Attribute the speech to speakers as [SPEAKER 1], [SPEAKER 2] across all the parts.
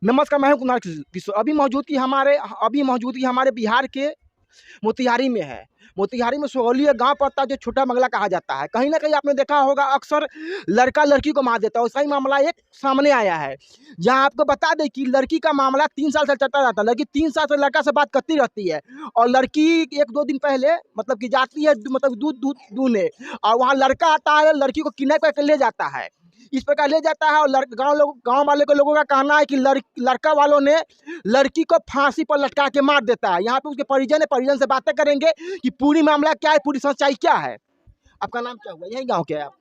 [SPEAKER 1] नमस्कार, मैं हूं कुमार किशोर। अभी मौजूदगी हमारे बिहार के मोतिहारी में है। मोतिहारी में सोहलिया गांव पड़ता है जो छोटा मंगला कहा जाता है। कहीं ना कहीं आपने देखा होगा अक्सर लड़का लड़की को मार देता है। वैसा ही मामला एक सामने आया है, जहां आपको बता दें कि लड़की का मामला 3 साल से चलता रहता है। लड़की 3 साल से लड़का से बात करती रहती है और लड़की 1-2 दिन पहले मतलब कि जाती है मतलब दूध दूहने, और वहाँ लड़का आता है, लड़की को किडनैप करके ले जाता है। इस प्रकार ले जाता है और गांव वाले के लोगों का कहना है कि लड़का वालों ने लड़की को फांसी पर लटका के मार देता है। यहाँ पे उसके परिजन है, परिजन से बातें करेंगे कि पूरी मामला क्या है, पूरी सच्चाई क्या है। आपका नाम क्या हुआ? यही गांव के आप?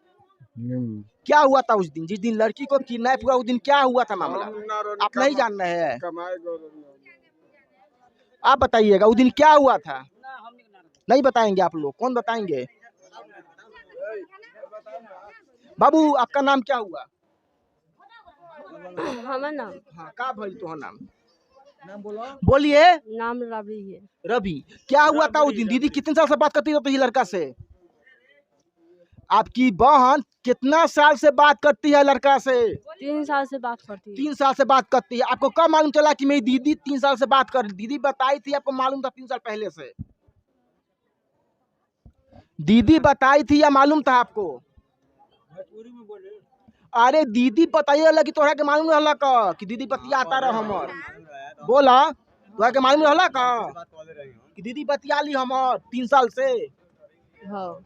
[SPEAKER 1] क्या हुआ था उस दिन, जिस दिन लड़की को किडनैप हुआ, उस दिन क्या हुआ था मामला? आप नहीं जान रहे हैं? आप बताइएगा उस दिन क्या हुआ था। नहीं बताएंगे आप लोग? कौन बताएंगे? बाबू आपका नाम क्या हुआ?
[SPEAKER 2] हमार नाम
[SPEAKER 1] हाँ, का भइल तो नाम बोलिए।
[SPEAKER 2] नाम रवि है।
[SPEAKER 1] रवि, क्या हुआ था उस दिन? दीदी कितने साल से बात करती रहती है लड़का से? आपकी बहन कितना साल से बात करती है लड़का से?
[SPEAKER 2] 3 साल से बात करती है।
[SPEAKER 1] 3 साल से बात करती है। आपको कब मालूम चला कि मेरी दीदी 3 साल से बात कर? दीदी बताई थी आपको? मालूम था 3 साल पहले से? दीदी बताई थी या मालूम था आपको? अरे दीदी बताइए लगी तोहरा के मालूम रहला का कि दीदी बतियाता रह हमर? बोला तोहरा के मालूम रहला का कि दीदी बतिया ली हमर 3 साल से?
[SPEAKER 2] हाँ।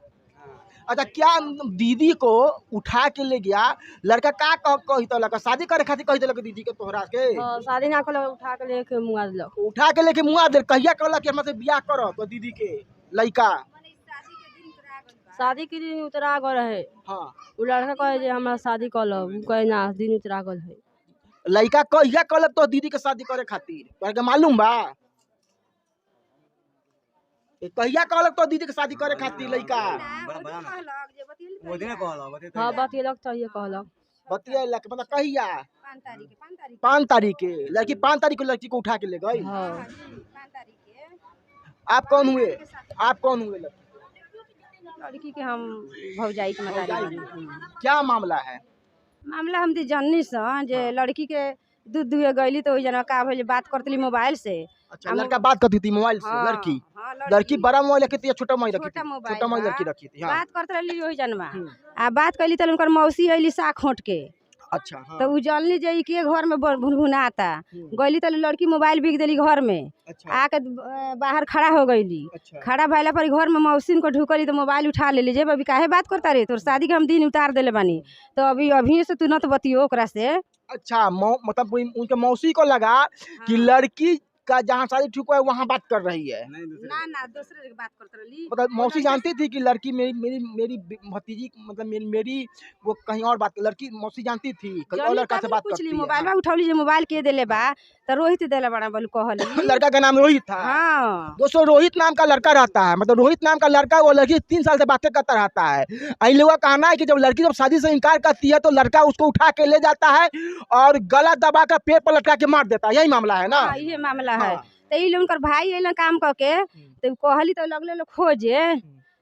[SPEAKER 1] अच्छा, क्या दीदी को उठा के ले गया लड़का? का कही तो लड़का शादी करे खातिर कही तो दीदी के तोहरा के?
[SPEAKER 2] हाँ, शादी ना कर उठा के लेके मुआ दिलो।
[SPEAKER 1] उठा के लेके मुआ दे? कहिया कहला कि हमसे बियाह करो तो दीदी के लड़का?
[SPEAKER 2] शादी के दिन उतरा गल है।
[SPEAKER 1] हाँ,
[SPEAKER 2] उ लड़का कहे जे हमरा शादी कर लो, उ कहे ना दिन उतरा गल है।
[SPEAKER 1] लड़का कहिया कहलक तो दीदी के शादी करे खातिर? तोहरा के मालूम बा? कहिया कहलक तो दीदी के शादी करे खातिर लड़का?
[SPEAKER 2] हाँ, बतियलक चाहिए कहलक।
[SPEAKER 1] बतियलक मतलब कहिया? 5 तारीख के। लड़की 5 तारीख को लड़की को उठा के ले गई।
[SPEAKER 2] हाँ।
[SPEAKER 1] आप कौन हुए? आप कौन हुए?
[SPEAKER 2] लड़की के हम भौजाई के मतारी।
[SPEAKER 1] क्या मामला है?
[SPEAKER 2] मामला हम दी जननी सा जे लड़की के दूध दुहे गईली तो जना का भइल बात करतली मोबाइल से।
[SPEAKER 1] अच्छा, लड़का बात करती थी मोबाइल से?
[SPEAKER 2] हाँ,
[SPEAKER 1] लड़की
[SPEAKER 2] हाँ,
[SPEAKER 1] लड़की बड़ा मोबाइल रखी थी या छोटा मोबाइल रखी थी?
[SPEAKER 2] छोटा मोबाइल
[SPEAKER 1] छोटा मोबाइल
[SPEAKER 2] बा।
[SPEAKER 1] लड़की रखी थी। हाँ।
[SPEAKER 2] बात करत रहली ओही जनवा। आ बात कैली त उनकर मौसी आइली साख खोट के।
[SPEAKER 1] अच्छा, हाँ।
[SPEAKER 2] तो उ जानली जे के घर में भुनभुनाता। गईली त लड़की मोबाइल बिक देली घर में।
[SPEAKER 1] अच्छा,
[SPEAKER 2] आके बाहर खड़ा हो गईली।
[SPEAKER 1] अच्छा।
[SPEAKER 2] खड़ा भइला पर घर में मौसी को ढुकली तो मोबाइल उठा लेली जे अभी काहे बात करता रे, तोर शादी के हम दिन उतार देले बानी, तो अभी से तू न तो बतियो ओकरा से।
[SPEAKER 1] अच्छा, मतलब उनके मौसी को लगा कि लड़की का जहाँ शादी ठीक हुआ है वहाँ बात कर रही है।
[SPEAKER 2] ना ना दूसरे की बात करत रहली।
[SPEAKER 1] मतलब मौसी जानती थी कि लड़की मेरी भतीजी मतलब मेरी वो कहीं और बात, लड़की मौसी जानती थी कहीं और लड़का से बात करती है।
[SPEAKER 2] मोबाइल उठौली जे मोबाइल के देले बा त रोहित देले बड़ा बोल कहली।
[SPEAKER 1] लड़का का नाम रोहित था।
[SPEAKER 2] हाँ।
[SPEAKER 1] दोस्तों, रोहित नाम का लड़का रहता है, मतलब रोहित नाम का लड़का, वो लड़की 3 साल से बातें करता रहता है। इन लोगों का कहना है कि जब लड़की शादी से इनकार करती है तो लड़का उसको उठा के ले जाता है और गला दबा कर पेट पर लटका के मार देता है। यही मामला है ना?
[SPEAKER 2] हाँ, ये मामला है। तो ई उनकर भाई अइलन काम करके तो कहली तो लगले लोग खोजे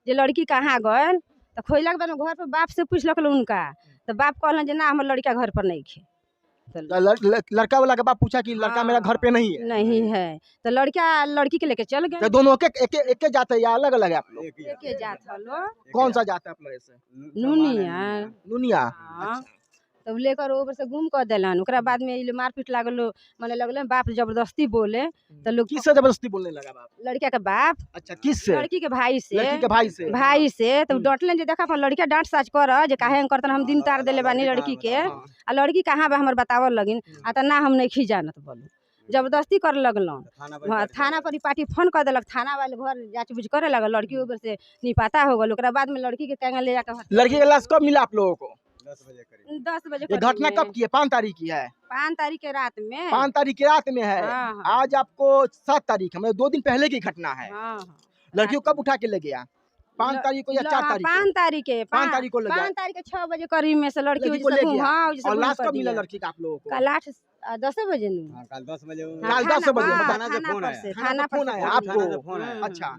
[SPEAKER 2] जे लड़की कहाँ गल। तो खोजलक तो घर पर बाप से पूछलक उनका, तो बाप कहलन जे ना हमर लड़का घर पर नहीं खे।
[SPEAKER 1] लड़का वाला के बाप पूछा कि लड़का मेरा घर पे नहीं है?
[SPEAKER 2] नहीं है। तो लड़का लड़की के लेके चल गए।
[SPEAKER 1] तो दोनों एक जात है या अलग अलग है आप लोग?
[SPEAKER 2] एके जात हलो।
[SPEAKER 1] कौन सा जात है आप लोग ऐसे?
[SPEAKER 2] नुनिया।
[SPEAKER 1] नुनिया।
[SPEAKER 2] हाँ। तब लेकर ऊपर से गुम कर देलन। ओकरा बाद में ई मारपीट लागल, माने लगले बाप जबरदस्ती बोले तो लोग।
[SPEAKER 1] किससे जबरदस्ती बोलने लगा बाप?
[SPEAKER 2] लड़का के बाप।
[SPEAKER 1] अच्छा, किससे?
[SPEAKER 2] लड़की के भाई से।
[SPEAKER 1] लड़की के भाई से?
[SPEAKER 2] भाई से तो डटलन जे देखा अपन लड़का डांट साच कर जे काहे करतन हम दिन तार देले बानी लड़की के। आ लड़की कहाँ बा हमर बतावल लगिन। आ त ना हम नहीं खी जानत बोलू, जबरदस्ती कर लगलन। थाना पर पार्टी फोन कर देलक, थाना वाले घर जांच बुझ करे लगल। लड़की ऊपर से निपाता हो गल। ओकरा बाद में लड़की के केंगा ले जाकर।
[SPEAKER 1] लड़की का लाश कब मिला आप लोगों को?
[SPEAKER 2] 10 बजे।
[SPEAKER 1] ये घटना कब की है? 5 तारीख की है?
[SPEAKER 2] 5 तारीख के रात में।
[SPEAKER 1] 5 तारीख की रात में है।
[SPEAKER 2] हाँ।
[SPEAKER 1] आज आपको 7 तारीख है, मतलब 2 दिन पहले की घटना है।
[SPEAKER 2] हाँ।
[SPEAKER 1] लड़की को कब उठा के ले गया? 5 तारीख को या 4 तारीख को?
[SPEAKER 2] 5 तारीख के।
[SPEAKER 1] 5 तारीख को ले गया।
[SPEAKER 2] 5 तारीख के 6 बजे करीब में से लड़की
[SPEAKER 1] को ले गया।
[SPEAKER 2] हाँ,
[SPEAKER 1] और लाश कब मिला लड़की का आप लोगों को?
[SPEAKER 2] कल 10 बजे नु।
[SPEAKER 1] कल 10 बजे
[SPEAKER 2] थाना पर से
[SPEAKER 1] फोन आया आपको?
[SPEAKER 2] फोन आया।
[SPEAKER 1] अच्छा,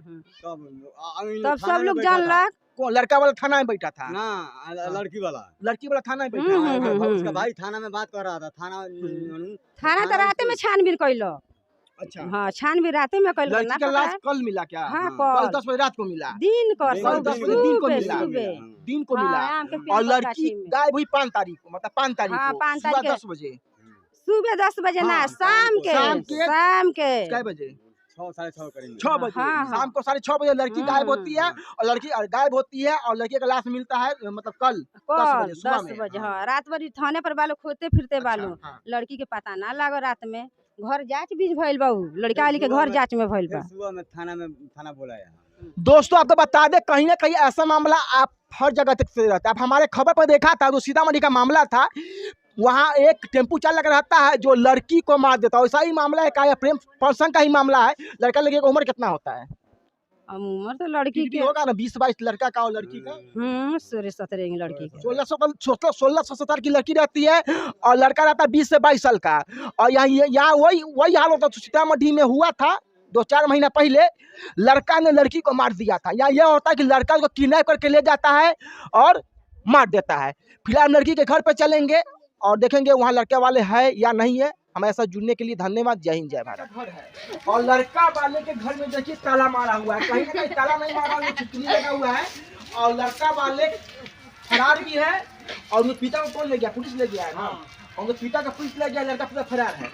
[SPEAKER 2] तब सब लोग जानलक
[SPEAKER 1] कौन लड़का वाला थाना में बैठा था?
[SPEAKER 3] ना लड़की वाला
[SPEAKER 1] लड़की वाला थाना में बैठा था।
[SPEAKER 3] उसका भाई थाना में बात कर रहा था। थाना
[SPEAKER 2] थाना तो राते में छानबीन कैलो।
[SPEAKER 1] अच्छा,
[SPEAKER 2] हाँ छानबीन राते में कैलो।
[SPEAKER 1] लड़की का लाश कल मिला क्या?
[SPEAKER 2] हाँ
[SPEAKER 1] कल
[SPEAKER 2] कल
[SPEAKER 1] 10 बजे रात को मिला।
[SPEAKER 2] दिन को
[SPEAKER 1] कल 10 बजे दिन को मिला।
[SPEAKER 2] सुबह
[SPEAKER 1] दिन को
[SPEAKER 2] हाँ,
[SPEAKER 1] मिला
[SPEAKER 2] आम के पेड़
[SPEAKER 1] और
[SPEAKER 2] पर
[SPEAKER 1] लड़की
[SPEAKER 2] गाछी में।
[SPEAKER 1] गायब हुई 5 तारीख को, मतलब 5 तारीख
[SPEAKER 2] हाँ,
[SPEAKER 1] को
[SPEAKER 2] 5
[SPEAKER 1] सुबह
[SPEAKER 2] तारीख
[SPEAKER 1] 10 बजे।
[SPEAKER 2] सुबह 10 बजे ना
[SPEAKER 1] हाँ,
[SPEAKER 2] शाम के
[SPEAKER 1] शाम के
[SPEAKER 2] शाम के
[SPEAKER 1] कै बजे?
[SPEAKER 3] 6 साढ़े 6 करेंगे
[SPEAKER 1] 6 बजे।
[SPEAKER 2] हाँ,
[SPEAKER 1] शाम को 6:30 बजे लड़की गायब होती है
[SPEAKER 3] हाँ।
[SPEAKER 1] और लड़की गायब होती है और लड़की का लाश मिलता है मतलब कल 10 बजे सुबह
[SPEAKER 2] 10
[SPEAKER 1] में।
[SPEAKER 2] बजे हाँ रात भर थाने पर बालो खोदते फिरते बालो।
[SPEAKER 1] अच्छा, हाँ।
[SPEAKER 2] लड़की के पता ना लागो रात में। घर जांच बीच भइल बा उ लड़का वाली के घर जांच में भइल
[SPEAKER 3] फिर
[SPEAKER 2] बा।
[SPEAKER 3] सुबह में थाना बुलाया।
[SPEAKER 1] दोस्तों आपको बता दें कहीं ना कहीं ऐसा मामला आप हर जगह तक से रहता है। अब हमारे खबर पर देखा था जो सीतामढ़ी का मामला था, वहाँ एक टेम्पू चालक रहता है जो लड़की को मार देता है। वैसा ही मामला है क्या? प्रेम प्रसंग का ही मामला है। लड़का लड़की का उम्र कितना होता है?
[SPEAKER 2] उम्र तो लड़की के
[SPEAKER 1] होगा ना 20-22 लड़का का और लड़की का
[SPEAKER 2] 16-17 लड़की के
[SPEAKER 1] 16-17 की लड़की रहती है और लड़का रहता है 20 से 22 साल का। और यहाँ वही हाल होता सीतामढ़ी में हुआ था 2-4 महीना पहले। लड़का ने लड़की को मार दिया था। यहाँ यह होता है कि लड़का को किडनैप करके ले जाता है और मार देता है। फिलहाल लड़की के घर पे चलेंगे और देखेंगे वहाँ लड़के वाले है या नहीं है। हमें ऐसा जुड़ने के लिए धन्यवाद। जय हिंद जय भारत। घर है और लड़का वाले के घर में देखिए ताला मारा हुआ है। कहीं ना कहीं ताला नहीं मारा हुआ, छिपकली लगा हुआ है और लड़का वाले फरार भी है। और उनके पिता को कौन ले गया? पुलिस ले गया है ना। और उनके पिता का पुलिस ले गया, लड़का पूरा फरार है।